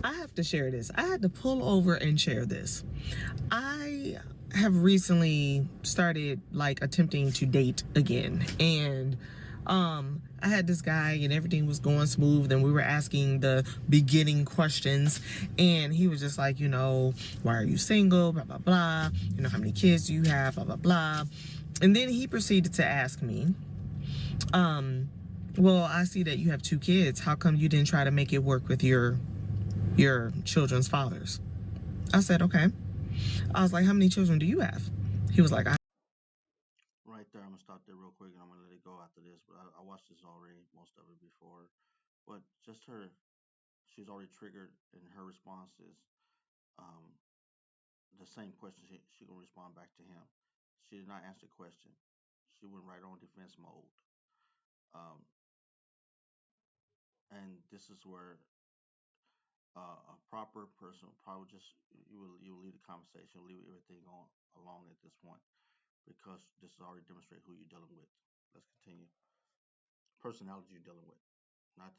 I have to share this. I had to pull over and share this. I have recently started like attempting to date again, and I had this guy and everything was going smooth, and we were asking the beginning questions, and he was just like, why are you single, blah blah blah, how many kids do you have, blah blah blah. And then he proceeded to ask me, well, I see that you have 2 kids. How come you didn't try to make it work with your children's fathers? I said, okay. I was like, how many children do you have? He was like, Right there, I'm gonna stop there real quick, and I'm gonna let it go after this. But I watched this already, most of it before. But just her, she's already triggered, and her response is um, the same question. She gonna respond back to him. She did not answer the question. She went right on defense mode. Um, and this is where a proper person will probably just you will leave the conversation, leave everything on along at this point because this is already demonstrate who you're dealing with. Let's continue. Personality you're dealing with, not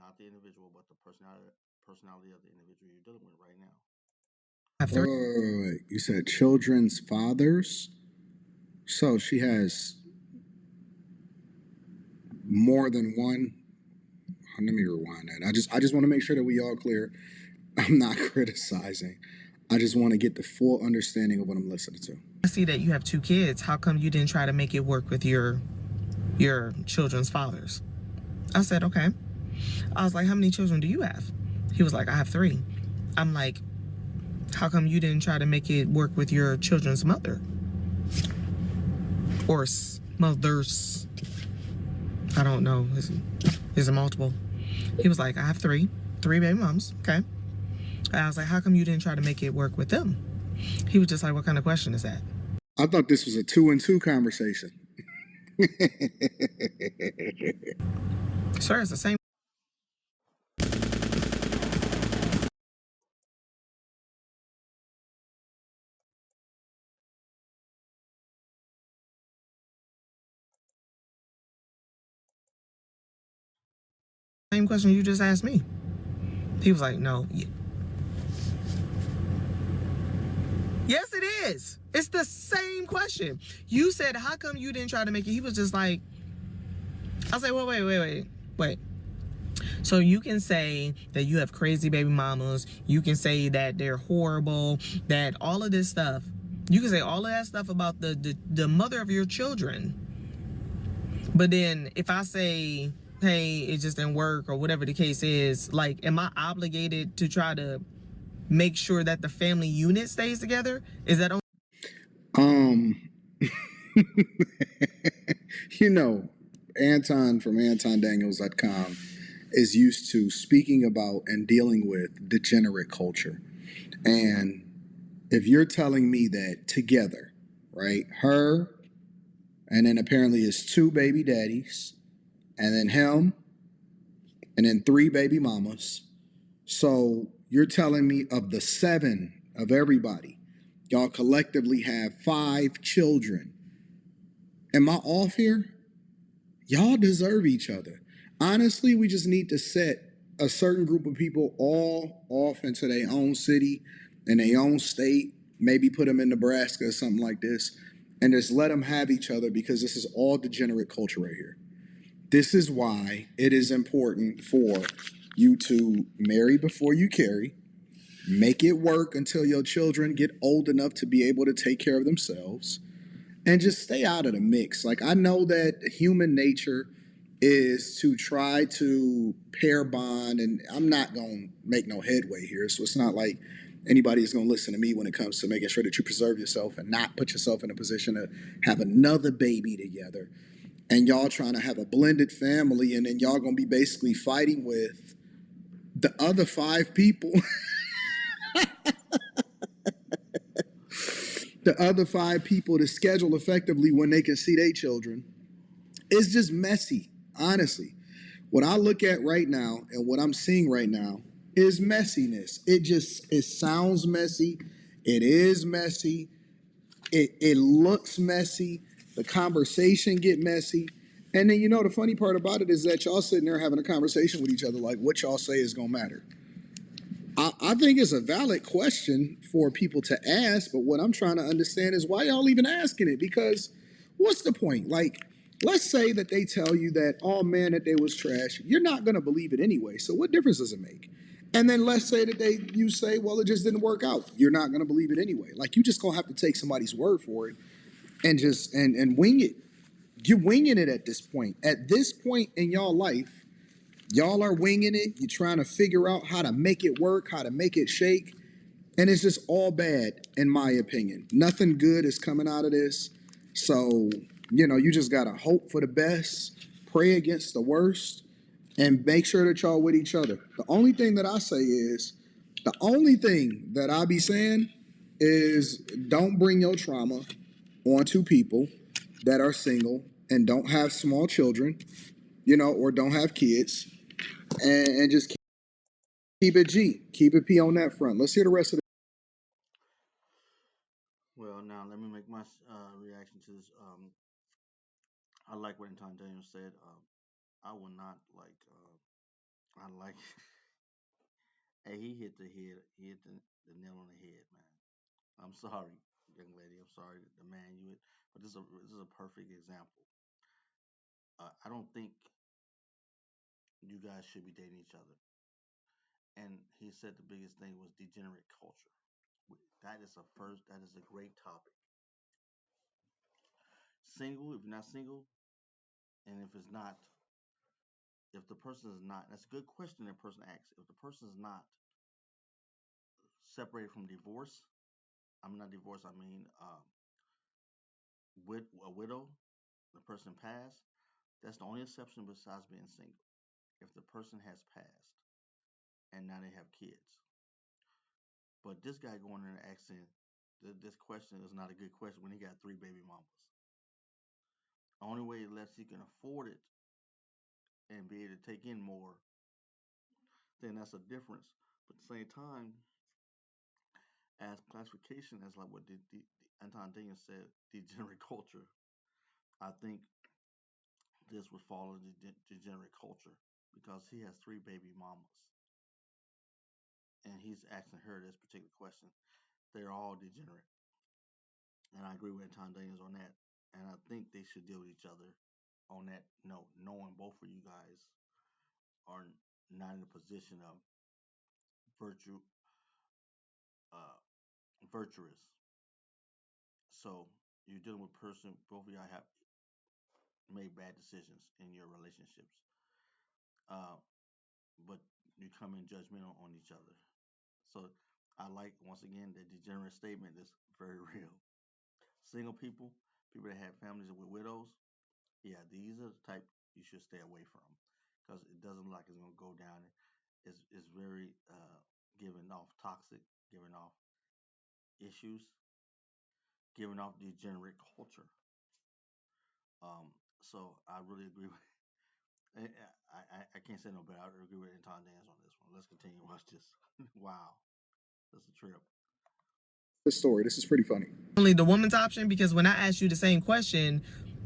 not the individual, but the personality of the individual you're dealing with right now. I have 3. You said children's fathers? So she has more than one. Let me rewind that. I just want to make sure that we all clear. I'm not criticizing. I just want to get the full understanding of what I'm listening to. I see that you have 2 kids. How come you didn't try to make it work with your children's fathers? I said, okay. I was like, how many children do you have? He was like, I have 3. I'm like, how come you didn't try to make it work with your children's mother? Or mothers. I don't know. Is it multiple? He was like, I have 3 baby moms. Okay. I was like, how come you didn't try to make it work with them? He was just like, what kind of question is that? I thought this was a 2-and-2 conversation. Sir, it's the same question you just asked me. He was like, no. Yes, it is. It's the same question. You said, how come you didn't try to make it? He was just like, I was like, well, wait. So you can say that you have crazy baby mamas. You can say that they're horrible, that all of this stuff. You can say all of that stuff about the mother of your children. But then if I say, hey, it just didn't work or whatever the case is, like, am I obligated to try to make sure that the family unit stays together? Is that Um, you know, Anton from AntonDaniels.com is used to speaking about and dealing with degenerate culture. And if you're telling me that together, right, her, and then apparently it's 2 baby daddies, and then him, and then 3 baby mamas. So you're telling me of the 7 of everybody, y'all collectively have 5 children. Am I off here? Y'all deserve each other. Honestly, we just need to set a certain group of people all off into their own city and their own state, maybe put them in Nebraska or something like this, and just let them have each other because this is all degenerate culture right here. This is why it is important for you to marry before you carry, make it work until your children get old enough to be able to take care of themselves, and just stay out of the mix. Like, I know that human nature is to try to pair bond, and I'm not going to make no headway here. So it's not like anybody is going to listen to me when it comes to making sure that you preserve yourself and not put yourself in a position to have another baby together. And y'all trying to have a blended family, and then y'all going to be basically fighting with the other 5 people. The other 5 people to schedule effectively when they can see their children. It's just messy, honestly. What I look at right now and what I'm seeing right now is messiness. It sounds messy. It is messy. It looks messy. The conversation get messy. And then, you know, the funny part about it is that y'all sitting there having a conversation with each other like what y'all say is going to matter. I think it's a valid question for people to ask, but what I'm trying to understand is why y'all even asking it? Because what's the point? Like, let's say that they tell you that, oh man, that they was trash. You're not going to believe it anyway. So what difference does it make? And then let's say that you say, well, it just didn't work out. You're not going to believe it anyway. Like, you just going to have to take somebody's word for it and just, and wing it. You're winging it at this point. At this point in y'all life, y'all are winging it. You're trying to figure out how to make it work, how to make it shake. And it's just all bad, in my opinion. Nothing good is coming out of this. So, you know, you just got to hope for the best, pray against the worst, and make sure that y'all with each other. The only thing that I say is, the only thing that I be saying is don't bring your trauma onto people that are single and don't have small children, you know, or don't have kids, and just keep it G, keep it P on that front. Let's hear the rest of it. Well, now let me make my reaction to this. I like what Anton Daniel said. I will not like. I like. Hey, he hit the head. He hit the nail on the head, man. I'm sorry, young lady. I'm sorry, the man you. But this is a perfect example. I don't think you guys should be dating each other. And he said the biggest thing was degenerate culture. That is a first. That is a great topic. Single, if you're not single, and if it's not, if the person is not, that's a good question that person asks. If the person is not separated from divorce, I'm not divorced. I mean, with a widow, the person passed. That's the only exception besides being single. If the person has passed and now they have kids, but this guy going in and asking this question is not a good question when he got three baby mamas. The only way unless he can afford it and be able to take in more, then that's a difference. But at the same time, as classification as like what Anton Daniel said, degenerate culture. I think this would fall into degenerate culture because he has three baby mamas and he's asking her this particular question. They're all degenerate, and I agree with Anton Daniels on that. And I think they should deal with each other on that note, knowing both of you guys are not in a position of virtue, uh, virtuous. So you're dealing with a person. Both of y'all have made bad decisions in your relationships, uh, but you come in judgmental on each other. So I like once again the degenerate statement is very real. Single people, people that have families with widows, yeah, these are the type you should stay away from because it doesn't look like it's gonna go down. It's very giving off toxic, giving off issues, giving off degenerate culture. So I really agree with. I can't say no better. I agree with Anton Dance on this one. Let's continue. Watch this. Wow, that's a trip. This story. This is pretty funny. Only the woman's option, because when I asked you the same question,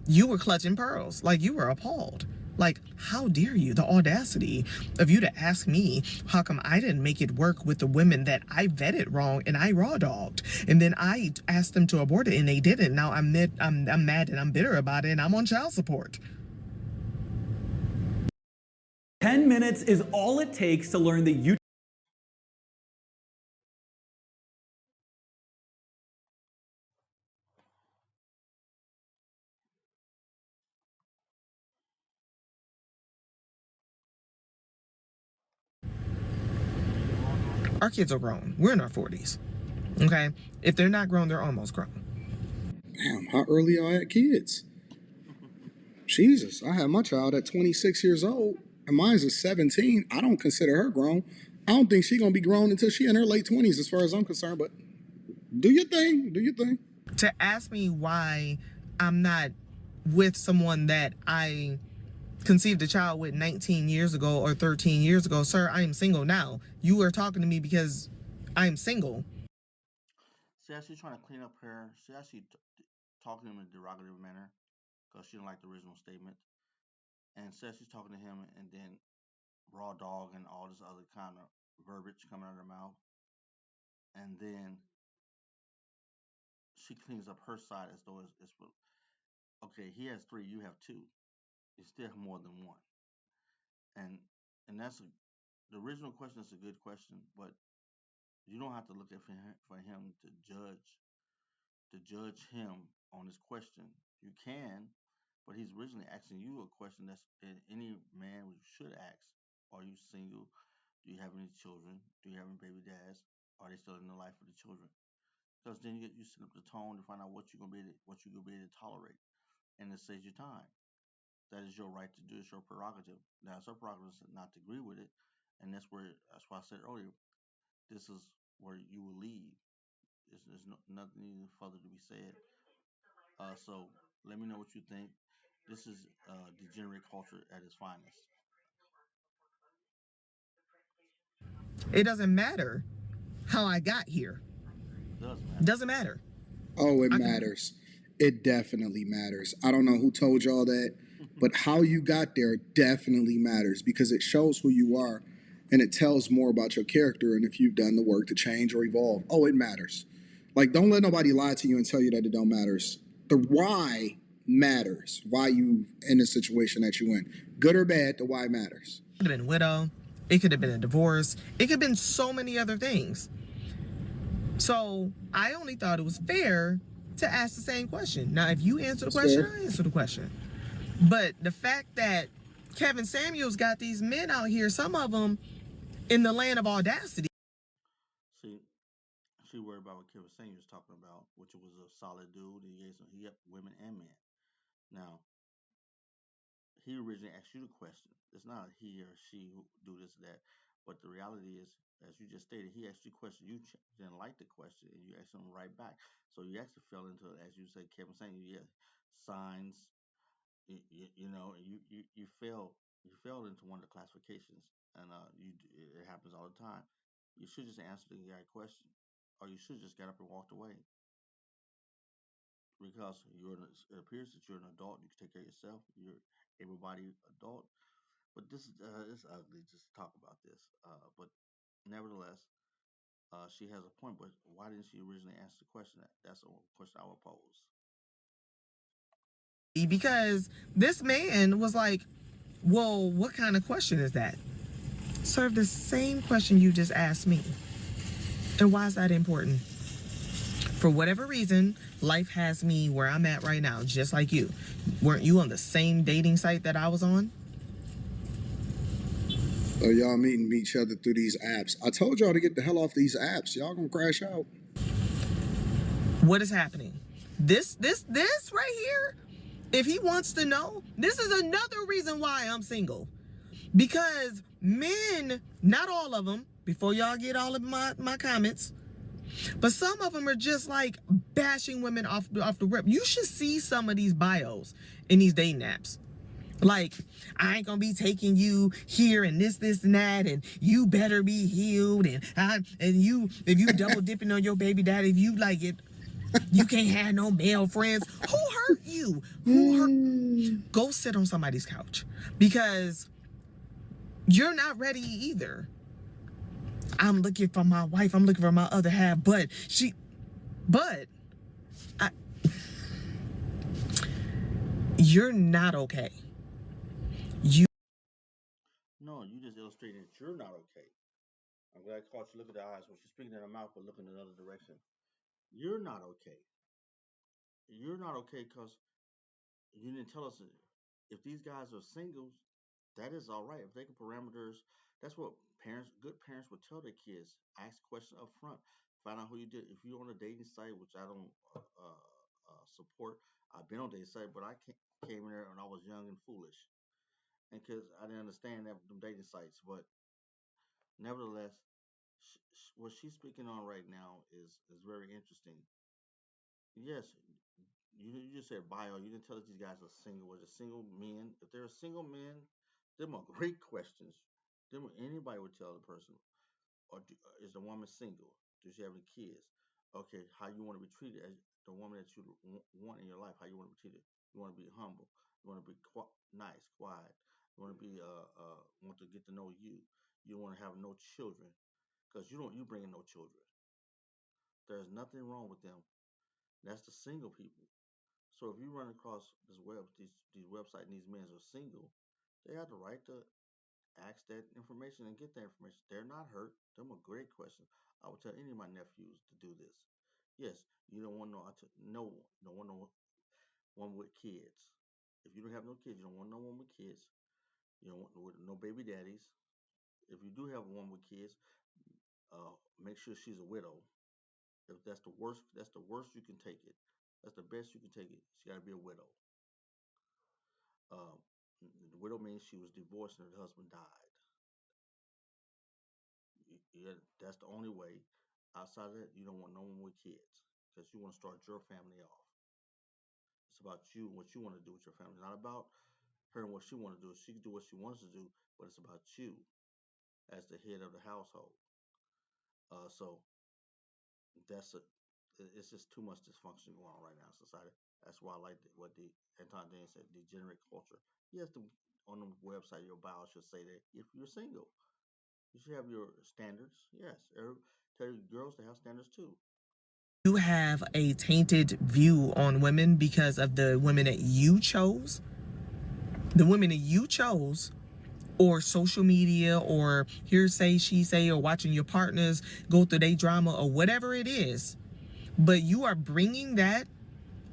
you were clutching pearls. Like, you were appalled. Like, how dare you? The audacity of you to ask me how come I didn't make it work with the women that I vetted wrong and I raw dogged, and then I asked them to abort it and they didn't. Now I'm mad and I'm bitter about it and I'm on child support. 10 minutes is all it takes to learn the YouTube. Our kids are grown. We're in our 40s. Okay? If they're not grown, they're almost grown. Damn, how early I had kids? Jesus, I had my child at 26 years old, and mine's is 17. I don't consider her grown. I don't think she's gonna be grown until she in her late 20s, as far as I'm concerned. But do your thing, do your thing. To ask me why I'm not with someone that I conceived a child with 19 years ago or 13 years ago, sir, I am single now. You are talking to me because I'm single. See how she's trying to clean up her. See how she talking to him in a derogative manner because she didn't like the original statement. and says she's talking to him, and then raw dog and all this other kind of verbiage coming out of her mouth, and then she cleans up her side as though it's okay. He has three, you have two. You still have more than one, and that's the original question is a good question, but you don't have to look at for him to judge him on his question. You can, but he's originally asking you a question that any man should ask. Are you single? Do you have any children? Do you have any baby dads? Are they still in the life of the children? Because then you set up the tone to find out what you're gonna be able to tolerate, and it saves you time. That is your right to do. It's your prerogative. Now it's our prerogative not to agree with it, and that's why I said earlier. This is where you will leave. There's nothing further to be said. So let me know what you think. This is degenerate culture at its finest. It doesn't matter how I got here. It does It matter. doesn't matter. Oh, it I can matters. It definitely matters. I don't know who told y'all that, but how you got there definitely matters because it shows who you are and it tells more about your character and if you've done the work to change or evolve. Oh, it matters. Like, don't let nobody lie to you and tell you that it don't matters. The why matters. Why you in the situation that you in. Good or bad, the why matters. could have been widow. It could have been a divorce. It could have been so many other things. So I only thought it was fair to ask the same question. Now, if you answer the That's question, fair. I answer the question. But the fact that Kevin Samuels got these men out here, some of them in the land of audacity. See, she worried about what Kevin Samuels was talking about, which was a solid dude. He got women and men. Now, he originally asked you the question. It's not he or she who do this or that. But the reality is, as you just stated, he asked you a question. You didn't like the question, and you asked him right back. So you actually fell into, as you say, Kevin saying, yeah, signs. You know, you fell into one of the classifications, and it happens all the time. You should just answer the guy question, or you should just get up and walked away because it appears that you're an adult. You can take care of yourself. You're able-bodied adult. But this is it's ugly just to talk about this. But nevertheless, she has a point. But why didn't she originally answer the question? That's a question I would pose. Because this man was like, well, what kind of question is that? Sir, the same question you just asked me. And why is that important? For whatever reason, life has me where I'm at right now, just like you. Weren't you on the same dating site that I was on? So y'all meeting each other through these apps. I told y'all to get the hell off these apps. Y'all gonna crash out. What is happening? This right here, if he wants to know, this is another reason why I'm single. Because men, not all of them, before y'all get all of my comments, but some of them are just like bashing women off the rip. You should see some of these bios in these dating apps. Like, I ain't gonna be taking you here and this and that, and you better be healed, and you, if you double dipping on your baby daddy, if you like it, you can't have no male friends. Who hurt you? Who hurt? Go sit on somebody's couch because you're not ready either. I'm looking for my wife. I'm looking for my other half, but I, you're not okay. You No, you just illustrated that you're not okay. I'm glad I caught you look at the eyes when she's speaking in her mouth, but looking in another direction. You're not okay. You're not okay because you didn't tell us if these guys are singles, that is all right. If they can parameters, that's what good parents would tell their kids. Ask questions up front. Find out who you did. If you're on a dating site, which I don't support, I've been on a dating site, but came in there when I was young and foolish, and because I didn't understand that them dating sites. But nevertheless, what she's speaking on right now is very interesting. Yes, you just said bio. You didn't tell us these guys are single. Was it single men? If they're single men, them are great questions. Them anybody would tell the person. Or is the woman single? Does she have any kids? Okay, how you want to be treated as the woman that you want in your life? How you want to be treated? You want to be humble. You want to be nice, quiet. You want to be want to get to know you. You want to have no children because you bring in no children. There's nothing wrong with them. That's the single people. So if you run across these websites and these men are single, they have the right to ask that information and get that information. They're not hurt. Them a great question. I would tell any of my nephews to do this. Yes, you don't want no one no one with kids. If you don't have no kids, you don't want no one with kids. You don't want no baby daddies. If you do have a woman with kids, make sure she's a widow. If that's the worst you can take it. That's the best you can take it. She got to be a widow. Um, the widow means she was divorced and her husband died. Yeah, that's the only way. Outside of that, you don't want no one with kids because you want to start your family off. It's about you and what you want to do with your family. It's not about her and what she want to do. She can do what she wants to do, but it's about you as the head of the household. So that's a it's just too much dysfunction going on right now in society. That's why I like what the Anton Dan said, degenerate culture. Yes, on the website, your bio should say that if you're single, you should have your standards. Yes, tell your girls to have standards too. You have a tainted view on women because of the women that you chose. The women that you chose, or social media, or hearsay, she say, or watching your partners go through their drama, or whatever it is. But you are bringing that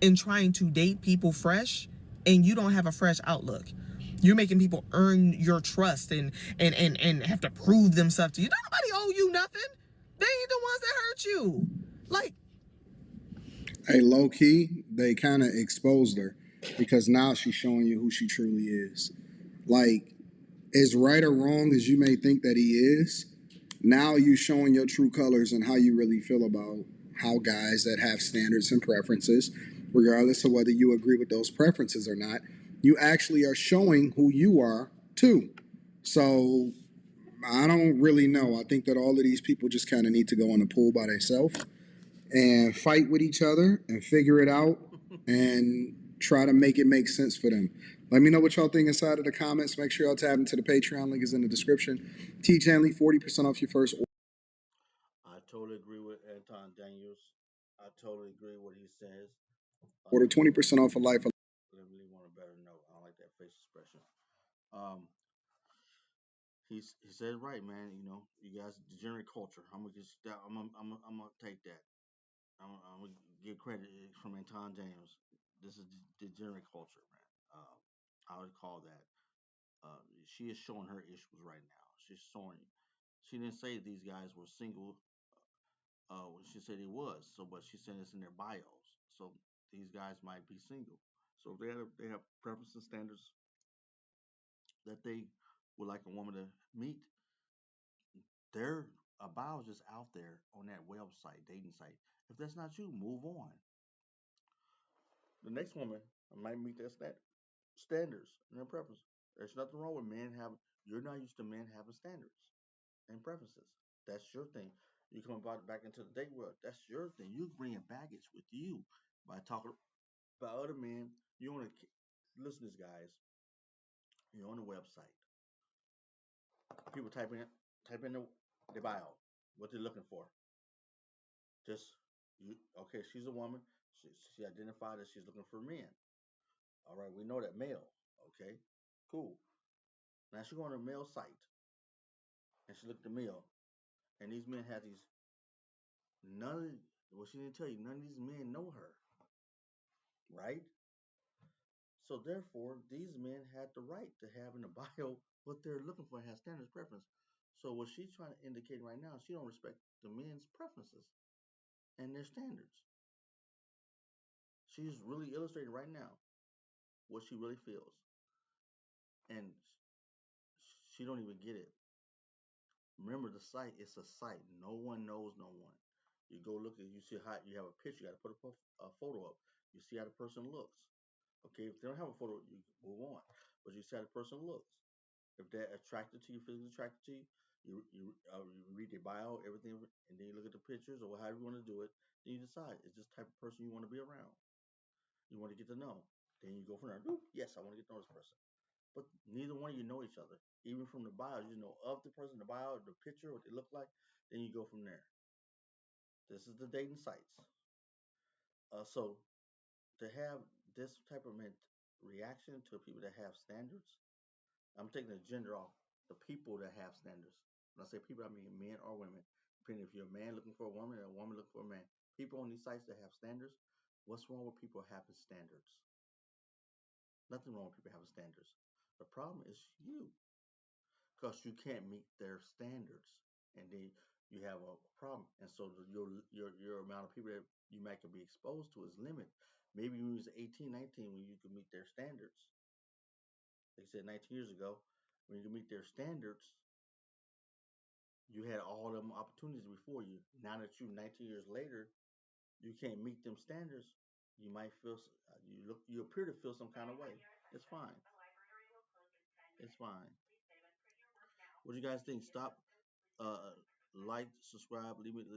and trying to date people fresh, and you don't have a fresh outlook. You're making people earn your trust and have to prove themselves to you. Don't nobody owe you nothing. They ain't the ones that hurt you. Like, Hey, low key, they kind of exposed her because now she's showing you who she truly is. Like, as right or wrong as you may think that he is, now you showing your true colors and how you really feel about how guys that have standards and preferences, regardless of whether you agree with those preferences or not, you actually are showing who you are too. So I don't really know. I think that all of these people just kind of need to go in the pool by themselves and fight with each other and figure it out and try to make it make sense for them. Let me know what y'all think inside of the comments. Make sure y'all tab into the Patreon. Link is in the description. T Chanley, 40% off your first I totally agree with Anton Daniels. I totally agree with what he says. order, 20% off of life. Let me leave on a better note. I don't like that face expression. Um, he said right, man. You know, you guys degenerate culture. I'm gonna take that. I'm gonna get credit from Anton James. This is degenerate culture, man. I would call that. She is showing her issues right now. She's showing. She didn't say these guys were single. She said he was. So, but she said it's in their bios. So these guys might be single. So they have preferences and standards that they would like a woman to meet. Their bios just out there on that website, dating site. If that's not you, move on. The next woman might meet their standards and their preferences. There's nothing wrong with men having. You're not used to men having standards and preferences. That's your thing. You come about back into the date world. That's your thing. You bringing baggage with you by talking about other men. You want to listen to these guys. You're on the website. People type in the bio, what they're looking for. Just you. Okay, she's a woman. She identified as she's looking for men. All right, we know that male. Okay, cool. Now she go on a male site and she looked at the male, and these men have these none. Of, well, she didn't tell you none of these men know her, right? So therefore, these men had the right to have in the bio what they're looking for and have standards preference. So what she's trying to indicate right now, she don't respect the men's preferences and their standards. She's really illustrating right now what she really feels, and she don't even get it. Remember, the site is a site. No one knows no one. You go look at, you see how you have a picture. You got to put a photo up. You see how the person looks. Okay, if they don't have a photo, you move on. But you see how the person looks. If they're attracted to you, physically attracted to you, you read their bio, everything, and then you look at the pictures or however you want to do it. Then you decide is this type of person you want to be around. You want to get to know. Then you go from there. Boop, yes, I want to get to know this person. But neither one of you know each other. Even from the bio, you know of the person, the bio, the picture, what they look like. Then you go from there. This is the dating sites. So to have this type of reaction to people that have standards, I'm taking the gender off. The people that have standards. When I say people, I mean men or women. Depending if you're a man looking for a woman or a woman looking for a man. People on these sites that have standards, what's wrong with people having standards? Nothing wrong with people having standards. The problem is you, because you can't meet their standards, and then you have a problem. And so your amount of people that you might could be exposed to is limited. Maybe when you was 18, 19, when you could meet their standards. They said 19 years ago, when you could meet their standards, you had all them opportunities before you. Now that you're 19 years later, you can't meet them standards. You might feel you appear to feel some kind of way. It's fine. It's fine. What do you guys think? Stop, uh, like, subscribe, leave me a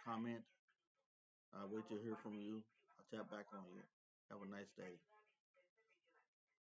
comment. I wait to hear from you. I'll tap back on you. Have a nice day.